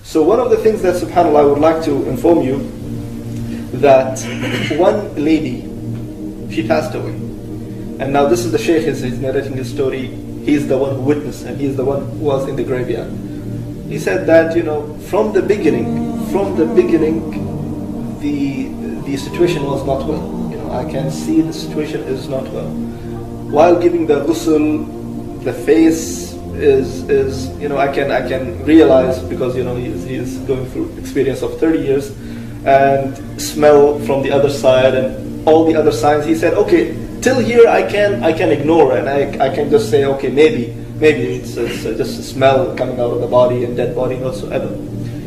So one of the things that, subhanAllah, I would like to inform you, that one lady, she passed away. And now this is the Shaykh, he's narrating his story. He's the one who witnessed, and he's the one who was in the graveyard. He said that, from the beginning, the situation was not well. I can see the situation is not well. While giving the ghusl, the face is I can realize, because he's going through experience of 30 years, and smell from the other side and all the other signs. He said, okay, till here I can ignore, and I can just say, okay, maybe it's just a smell coming out of the body and dead body whatsoever.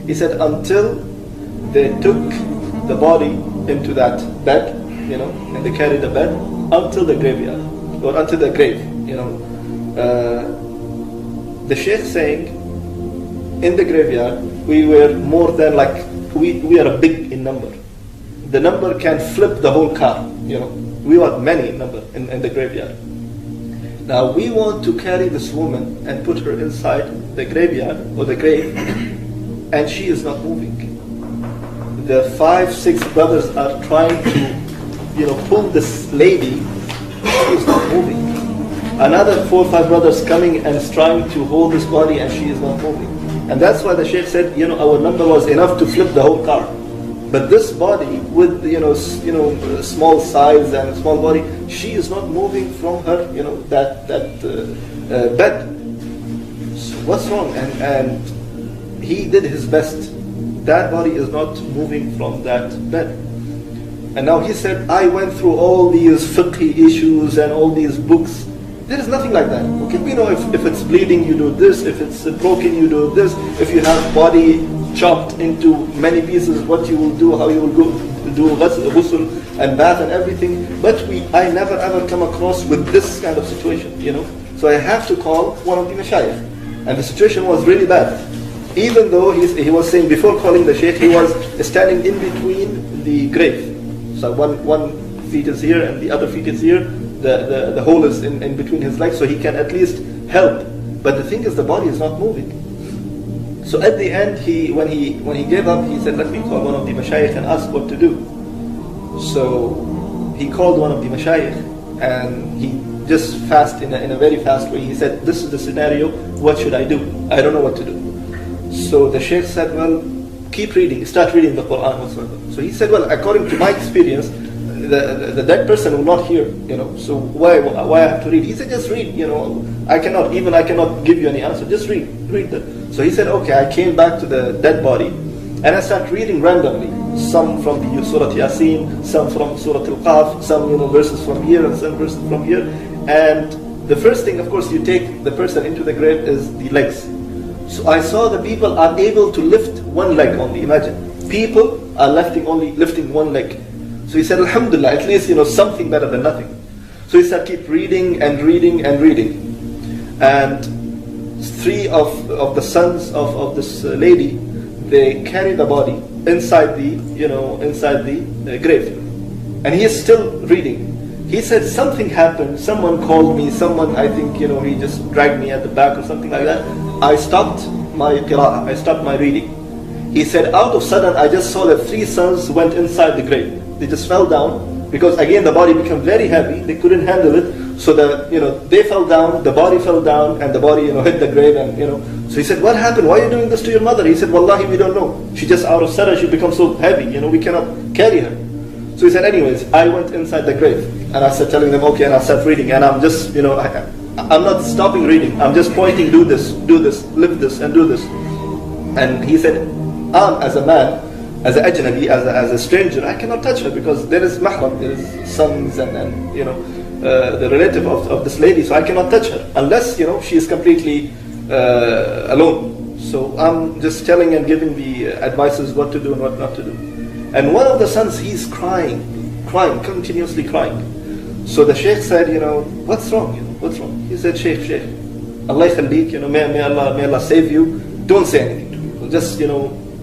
He said until they took the body into that bed, and they carried the bed until the graveyard, or until the grave, the Shaykh saying, in the graveyard, we were more than we are big in number. The number can flip the whole car, We are many in number in the graveyard. Now we want to carry this woman and put her inside the graveyard, or the grave, and she is not moving. The 5-6 brothers are trying to, pull this lady. She is not moving. Another 4 or 5 brothers coming and is trying to hold this body, and she is not moving. And that's why the Shaykh said, our number was enough to flip the whole car. But this body with small size and small body, she is not moving from her that bed. So what's wrong? And he did his best. That body is not moving from that bed. And now he said, I went through all these fiqh issues and all these books. There is nothing like that. Okay, we know if it's bleeding, you do this. If it's broken, you do this. If you have body chopped into many pieces, what you will do, how you will go do ghusl and bath and everything. But I never ever come across with this kind of situation, So I have to call one of the mashayikh. And the situation was really bad. Even though he was saying, before calling the Shaykh, he was standing in between the grave. So one feet is here and the other feet is here. The hole is in between his legs, so he can at least help. But the thing is, the body is not moving. So at the end, when he gave up, he said, let me call one of the mashayikh and ask what to do. So he called one of the mashayikh, and he just in a very fast way, he said, this is the scenario, what should I do? I don't know what to do. So the Shaykh said, well, keep reading, start reading the Quran whatsoever. So he said, well, according to my experience, the dead person will not hear, so why I have to read? He said, just read, I cannot give you any answer, just read that. So he said, okay, I came back to the dead body, and I started reading randomly, some from the Surah Yasin, some from Surah Al-Qaf, some verses from here and some verses from here. And the first thing, of course, you take the person into the grave is the legs. So I saw the people are able to lift one leg only. Imagine, people are lifting one leg. So he said, Alhamdulillah, at least something better than nothing. So he said, keep reading and reading and reading. And 3 of the sons of this lady, they carry the body inside the grave, and he is still reading. He said something happened. Someone called me. Someone, I think, he just dragged me at the back or something like that. I stopped my qira'ah. I stopped my reading. He said, out of sudden, I just saw that 3 sons went inside the grave. They just fell down, because again the body became very heavy. They couldn't handle it, so they fell down. The body fell down, and the body hit the grave, and So he said, what happened? Why are you doing this to your mother? He said, Wallahi, we don't know. She just out of sudden she becomes so heavy. We cannot carry her. So he said, anyways, I went inside the grave, and I started telling them, okay, and I started reading, and I'm just I'm not stopping reading. I'm just pointing, do this, lift this, and do this. And he said, as a man, as an ajnabi, as a stranger, I cannot touch her, because there is mahram, there is sons and the relative of this lady, so I cannot touch her unless she is completely alone. So I'm just telling and giving the advices what to do and what not to do. And one of the sons, he's crying, continuously crying. So the Shaykh said, what's wrong? What's wrong? He said, Shaykh, Allah khallik, may Allah save you. Don't say anything to people. Just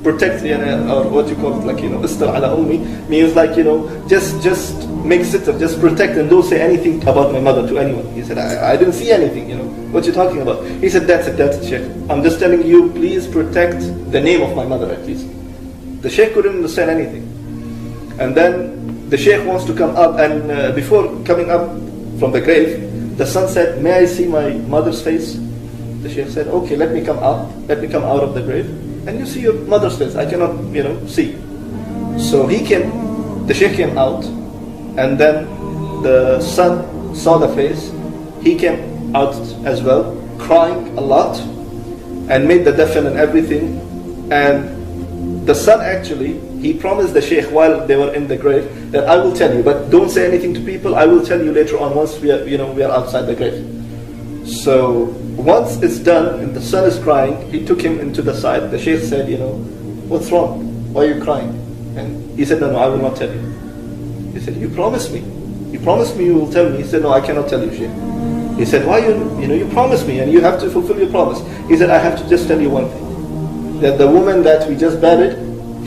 protect, or what you call it, like, istar ala ummi, means like, just make sitr, just protect, and don't say anything about my mother to anyone. He said, I didn't see anything, what you talking about? He said, that's it, Sheikh. I'm just telling you, please protect the name of my mother at least. The Sheikh couldn't understand anything. And then the Sheikh wants to come up, and before coming up from the grave, the son said, may I see my mother's face? The Sheikh said, okay, let me come out of the grave, and you see your mother's face. I cannot, see. So the Sheikh came out, and then the son saw the face. He came out as well, crying a lot, and made the dafn and everything. And the son actually, he promised the Sheikh while they were in the grave that I will tell you, but don't say anything to people. I will tell you later on once we are outside the grave. So once it's done and the son is crying, he took him into the side. The Sheikh said, what's wrong? Why are you crying? And he said, no, I will not tell you. He said, you promised me. You promised me you will tell me. He said, no, I cannot tell you, Sheikh. He said, why you promised me and you have to fulfill your promise. He said, I have to just tell you one thing. That the woman that we just buried,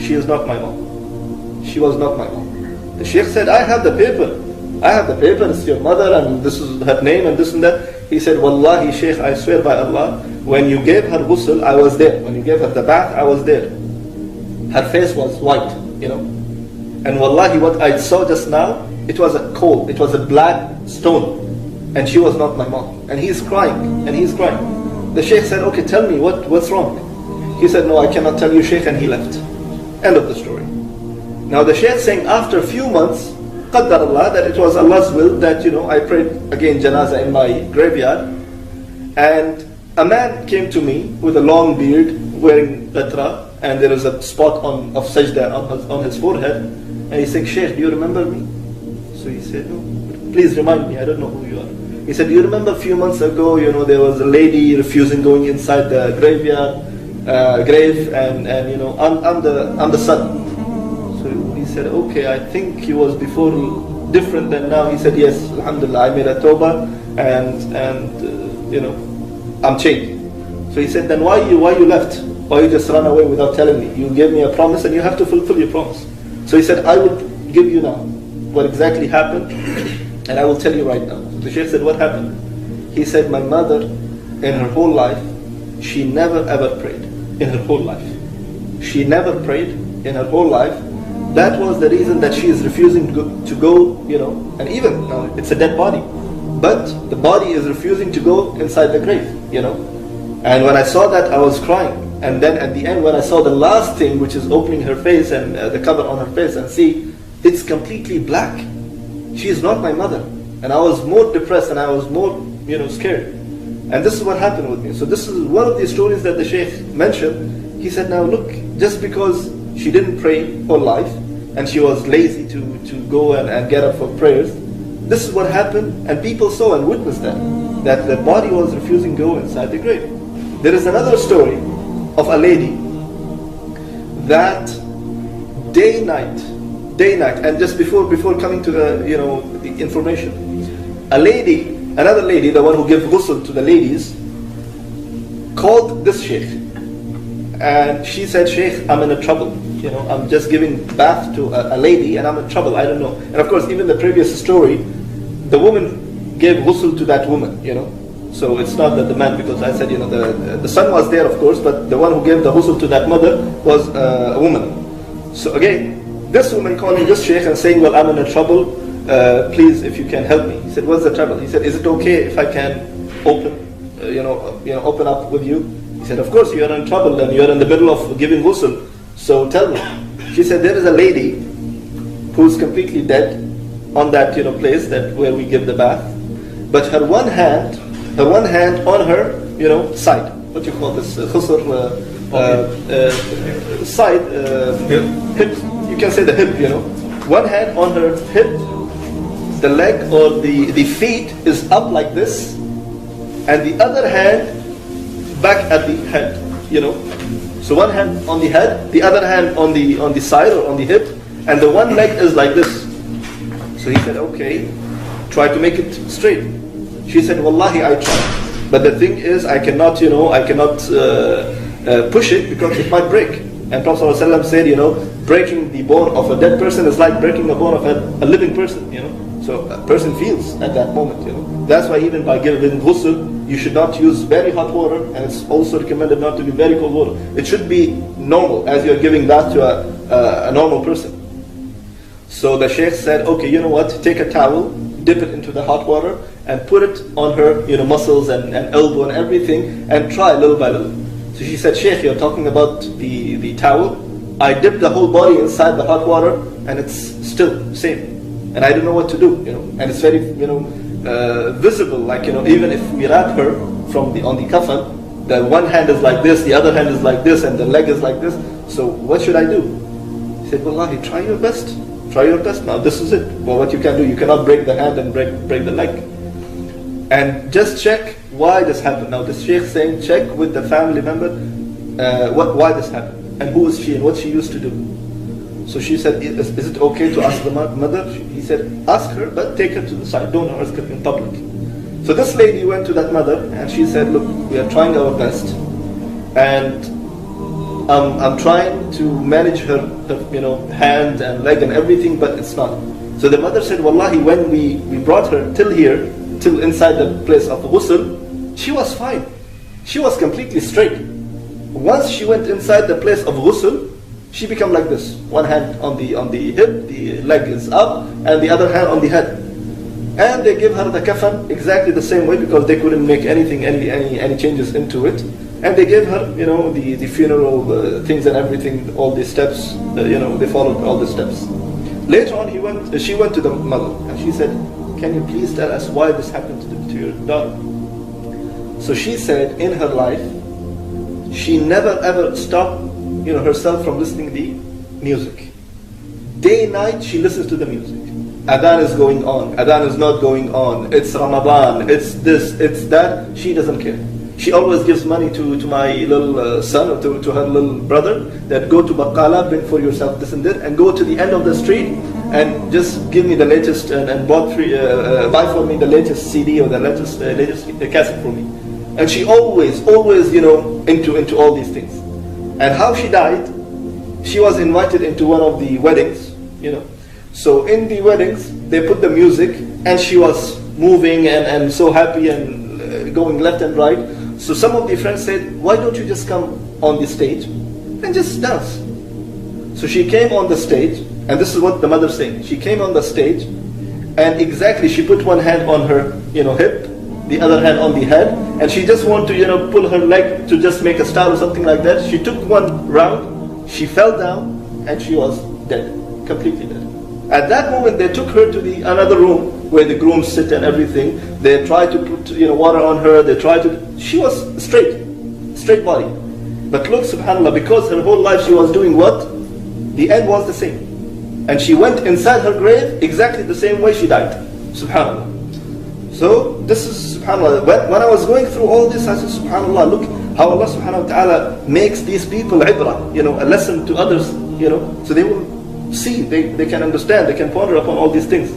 she is not my mom. She was not my mom. The Sheikh said, I have the paper. I have the paper, it's your mother and this is her name and this and that. He said, Wallahi Sheikh, I swear by Allah, when you gave her ghusl, I was there. When you gave her the bath, I was there. Her face was white, And Wallahi, what I saw just now, it was a coal, it was a black stone. And she was not my mom. And he's crying, The Sheikh said, okay, tell me, what's wrong? He said, no, I cannot tell you, Sheikh, and he left. End of the story. Now the Sheikh saying after a few months, Qaddar Allah, that it was Allah's will that, I prayed again janazah in my graveyard. And a man came to me with a long beard, wearing qatra, and there is a spot of sajda on his forehead. And he said, Sheikh, do you remember me? So he said, no, please remind me, I don't know who you are. He said, do you remember a few months ago, there was a lady refusing going inside the graveyard, grave, and I'm the son. So he said, okay, I think he was before different than now. He said, yes, alhamdulillah, I made a tawbah, and I'm changed. So he said, then why you left? Why you just run away without telling me? You gave me a promise and you have to fulfill your promise. So he said, I will give you now what exactly happened, and I will tell you right now. So the Shaykh said, what happened? He said, my mother, in her whole life, she never ever prayed. In her whole life. She never prayed in her whole life. That was the reason that she is refusing to go, and even, it's a dead body. But the body is refusing to go inside the grave, And when I saw that, I was crying. And then at the end, when I saw the last thing, which is opening her face and the cover on her face, and see, it's completely black. She is not my mother. And I was more depressed and I was more, scared. And this is what happened with me. So this is one of the stories that the Shaykh mentioned. He said, now look, just because she didn't pray all life, and she was lazy to go and get up for prayers, this is what happened, and people saw and witnessed that the body was refusing to go inside the grave. There is another story of a lady that day night, and just before coming to the information, another lady, the one who gave ghusl to the ladies, called this Sheikh, and she said, Sheikh, I'm in a trouble. I'm just giving bath to a lady and I'm in trouble, I don't know. And of course, even the previous story, the woman gave ghusl to that woman, So it's not that the man, because I said, the son was there, of course, but the one who gave the ghusl to that mother was a woman. So again, this woman calling this Sheikh and saying, well, I'm in a trouble, please, if you can help me. He said, what's the trouble? He said, is it okay if I can open up with you? He said, of course, you are in trouble and you are in the middle of giving ghusl. So tell me. She said, there is a lady who's completely dead on that place where we give the bath, but her one hand on her side. What you call this? Khusr side. Hip. You can say the hip. One hand on her hip, the leg or the feet is up like this, and the other hand back at the head. So one hand on the head, the other hand on the side or on the hip, and the one leg is like this. So he said, okay, try to make it straight. She said, Wallahi, I tried. But the thing is, I cannot push it because it might break. And Prophet ﷺ said, breaking the bone of a dead person is like breaking the bone of a living person, So a person feels at that moment, That's why even by giving ghusl, you should not use very hot water, and it's also recommended not to be very cold water. It should be normal, as you're giving that to a normal person. So the Shaykh said, okay, you know what, take a towel, dip it into the hot water, and put it on her muscles and elbow and everything, and try little by little. So she said, Shaykh, you're talking about the towel. I dipped the whole body inside the hot water, and it's still the same. And I don't know what to do, And it's very, visible, like, even if we wrap her on the kafan, the one hand is like this, the other hand is like this, and the leg is like this. So what should I do? He said, Wallahi, try your best. Try your best now. This is it. Well, what you can do, you cannot break the hand and break the leg. And just check why this happened. Now, this Shaykh saying, check with the family member why this happened, and who is she, and what she used to do. So she said, is it okay to ask the mother? He said, ask her, but take her to the side. Don't ask her in public. So this lady went to that mother, and she said, look, we are trying our best, and I'm trying to manage her hand and leg and everything, but it's not. So the mother said, Wallahi, when we brought her till here, till inside the place of ghusl, she was fine. She was completely straight. Once she went inside the place of ghusl, she became like this. One hand on the hip, the leg is up, and the other hand on the head. And they gave her the kafan exactly the same way, because they couldn't make any changes into it. And they gave her, the funeral things and everything, all the steps, they followed all the steps. Later on, she went to the mother, and she said, can you please tell us why this happened to your daughter? So she said, in her life, she never ever stopped, herself from listening to the music. Day and night, she listens to the music. Adhan is going on, Adhan is not going on, it's Ramadan, it's this, it's that, she doesn't care. She always gives money to my little son, or to her little brother, that go to Baqala, bring for yourself this and that, and go to the end of the street, and just give me the latest, and buy for me the latest CD, or the latest cassette for me. And she always, into all these things. And how she died, she was invited into one of the weddings, So in the weddings, they put the music, and she was moving and so happy and going left and right. So some of the friends said, why don't you just come on the stage and just dance? So she came on the stage, and this is what the mother's saying. She came on the stage, and exactly she put one hand on her hip, the other hand on the head, and she just wanted to pull her leg to just make a star or something like that. She took one round, she fell down, and she was dead, completely dead. At that moment, they took her to another room where the grooms sit and everything. They tried to put water on her. She was straight body. But look, subhanAllah, because her whole life she was doing what? The end was the same. And she went inside her grave exactly the same way she died. SubhanAllah. So this is, SubhanAllah, when I was going through all this, I said, SubhanAllah, look how Allah subhanahu wa ta'ala makes these people ibrah, a lesson to others, so they will see, they can understand, they can ponder upon all these things.